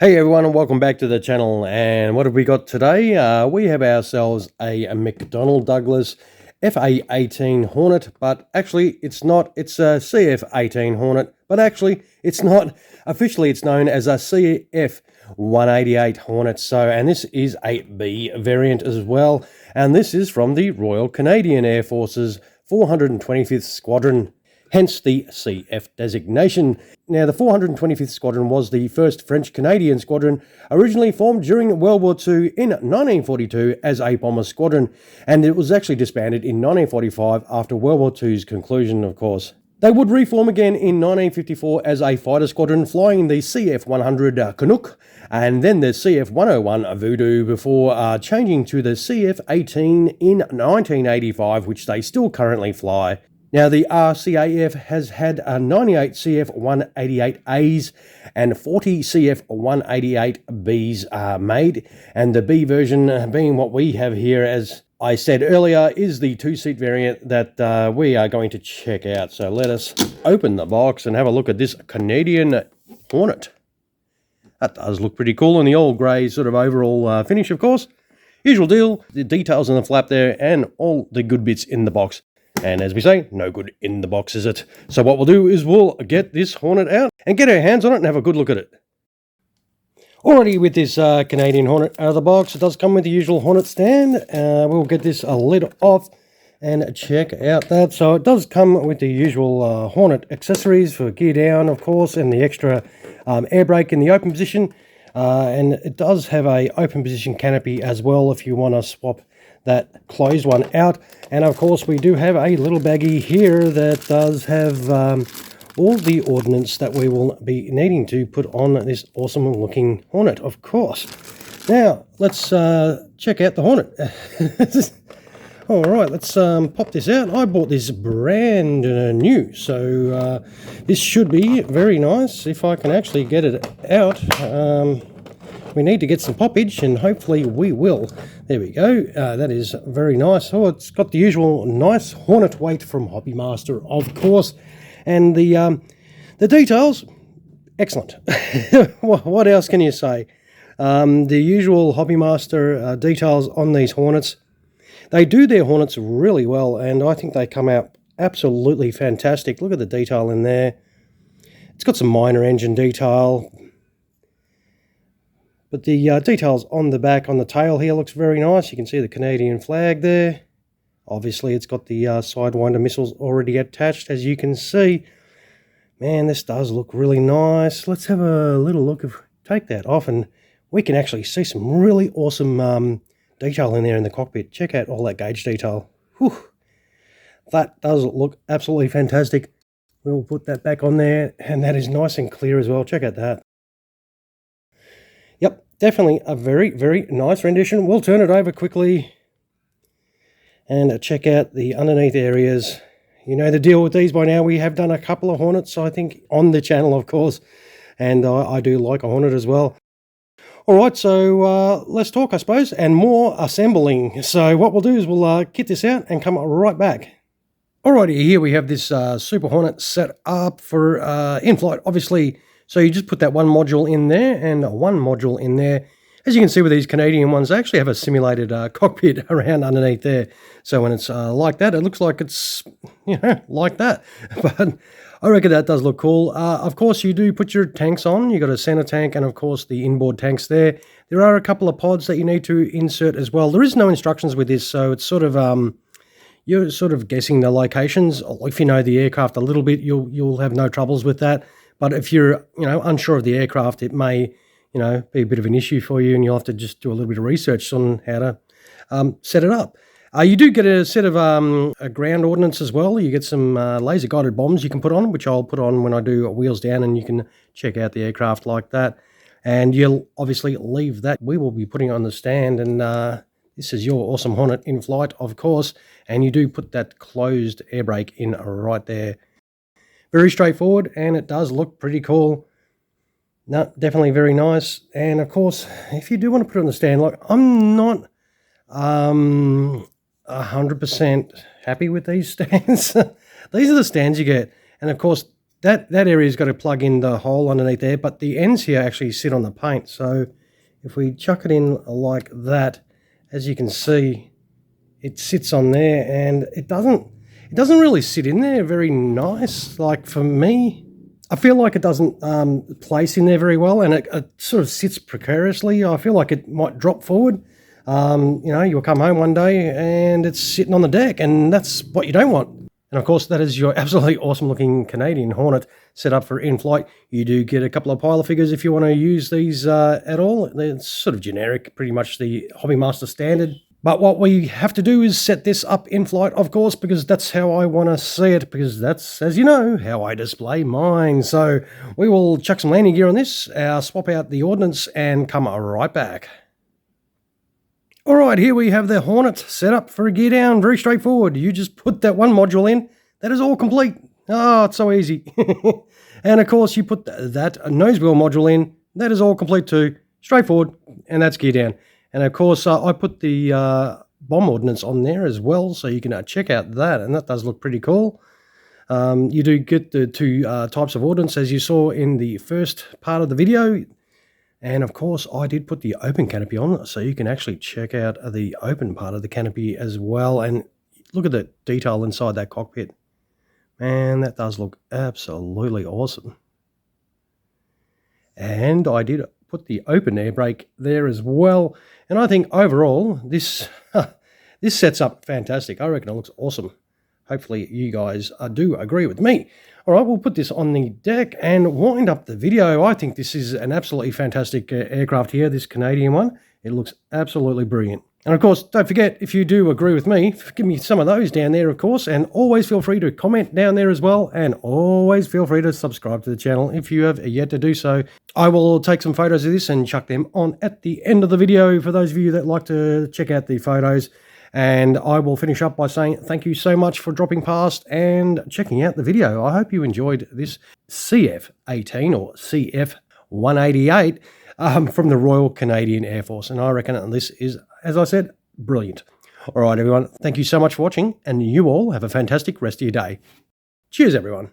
Hey everyone, and welcome back to the channel. And what have we got today? We have ourselves a McDonnell Douglas CF-18 Hornet, but actually it's not. It's a CF-18 Hornet, but actually it's not. Officially it's known as a CF-188 Hornet. And this is a B variant as well, and this is from the Royal Canadian Air Force's 425th Squadron. Hence the CF designation. Now, the 425th Squadron was the first French-Canadian squadron, originally formed during World War II in 1942 as a bomber squadron, and it was actually disbanded in 1945 after World War II's conclusion, of course. They would reform again in 1954 as a fighter squadron, flying the CF-100 Canuck and then the CF-101 Voodoo before changing to the CF-18 in 1985, which they still currently fly. Now, the RCAF has had 98 CF-188As and 40 CF-188Bs made, and the B version being what we have here, as I said earlier, is the two-seat variant that we are going to check out. So let us open the box and have a look at this Canadian Hornet. That does look pretty cool in the all grey sort of overall finish, of course. Usual deal, the details on the flap there and all the good bits in the box. And as we say, no good in the box, is it? So what we'll do is we'll get this Hornet out and get our hands on it and have a good look at it. Already with this Canadian Hornet out of the box, it does come with the usual Hornet stand. We'll get this lid off and check out that. So it does come with the usual Hornet accessories for gear down, of course, and the extra air brake in the open position. And it does have a open position canopy as well if you want to swap that closed one out. And of course we do have a little baggie here that does have all the ordnance that we will be needing to put on this awesome looking Hornet, of course. Now let's check out the Hornet. All right, let's pop this out. I bought this brand new, so this should be very nice if I can actually get it out. We need to get some poppage, and hopefully we will. There we go. That is very nice. Oh, it's got the usual nice Hornet weight from Hobby Master, of course. And the details, excellent. What else can you say? The usual Hobby Master details on these Hornets. They do their Hornets really well, and I think they come out absolutely fantastic. Look at the detail in there. It's got some minor engine detail, but the details on the back, on the tail here, looks very nice. You can see the Canadian flag there. Obviously, it's got the Sidewinder missiles already attached, as you can see. Man, this does look really nice. Let's have a little look. Take that off, and we can actually see some really awesome detail in there in the cockpit. Check out all that gauge detail. Whew. That does look absolutely fantastic. We'll put that back on there, and that is nice and clear as well. Check out that. Yep, definitely a very, very nice rendition. We'll turn it over quickly and check out the underneath areas. You know the deal with these by now. We have done a couple of Hornets, I think, on the channel, of course, and I do like a Hornet as well. All right, so let's talk, I suppose, and more assembling. So what we'll do is we'll kit this out and come right back. Alrighty, here we have this Super Hornet set up for in-flight, obviously. So you just put that one module in there and one module in there. As you can see with these Canadian ones, they actually have a simulated cockpit around underneath there. So when it's like that, it looks like it's, you know, like that. But I reckon that does look cool. Of course, you do put your tanks on. You've got a center tank and, of course, the inboard tanks there. There are a couple of pods that you need to insert as well. There is no instructions with this, so it's sort of you're sort of guessing the locations. If you know the aircraft a little bit, you'll have no troubles with that. But if you're, you know, unsure of the aircraft, it may, you know, be a bit of an issue for you, and you'll have to just do a little bit of research on how to set it up. You do get a set of a ground ordnance as well. You get some laser-guided bombs you can put on, which I'll put on when I do wheels down, and you can check out the aircraft like that. And you'll obviously leave that. We will be putting it on the stand, and this is your awesome Hornet in flight, of course, and you do put that closed air brake in right there. Very straightforward, and it does look pretty cool. No, definitely very nice. And of course, if you do want to put it on the stand, like, I'm not 100% happy with these stands. These are the stands you get, and of course that area's got to plug in the hole underneath there, but the ends here actually sit on the paint. So if we chuck it in like that, as you can see, it sits on there, and it doesn't really sit in there very nice. Like for me, I feel like it doesn't place in there very well, and it sort of sits precariously. I feel like it might drop forward. You know, you'll come home one day and it's sitting on the deck, and that's what you don't want. And of course, that is your absolutely awesome looking Canadian Hornet set up for in-flight. You do get a couple of pilot figures if you want to use these at all. They're sort of generic, pretty much the Hobby Master standard. But what we have to do is set this up in flight, of course, because that's how I want to see it, because that's, as you know, how I display mine. So we will chuck some landing gear on this, swap out the ordnance, and come right back. All right, here we have the Hornet set up for a gear down. Very straightforward. You just put that one module in. That is all complete. Oh, it's so easy. And of course, you put that nose wheel module in. That is all complete too. Straightforward, and that's gear down. And of course, I put the bomb ordnance on there as well, so you can check out that, and that does look pretty cool. You do get the two types of ordnance, as you saw in the first part of the video. And of course, I did put the open canopy on, so you can actually check out the open part of the canopy as well. And look at the detail inside that cockpit. Man, that does look absolutely awesome. And I did put the open air brake there as well. And I think overall, this sets up fantastic. I reckon it looks awesome. Hopefully you guys do agree with me. All right, we'll put this on the deck and wind up the video. I think this is an absolutely fantastic aircraft here, this Canadian one. It looks absolutely brilliant. And of course, don't forget, if you do agree with me, give me some of those down there, of course, and always feel free to comment down there as well, and always feel free to subscribe to the channel if you have yet to do so. I will take some photos of this and chuck them on at the end of the video for those of you that like to check out the photos. And I will finish up by saying thank you so much for dropping past and checking out the video. I hope you enjoyed this CF-18 or CF-188 from the Royal Canadian Air Force. And I reckon this is, as I said, brilliant. All right, everyone. Thank you so much for watching, and you all have a fantastic rest of your day. Cheers, everyone.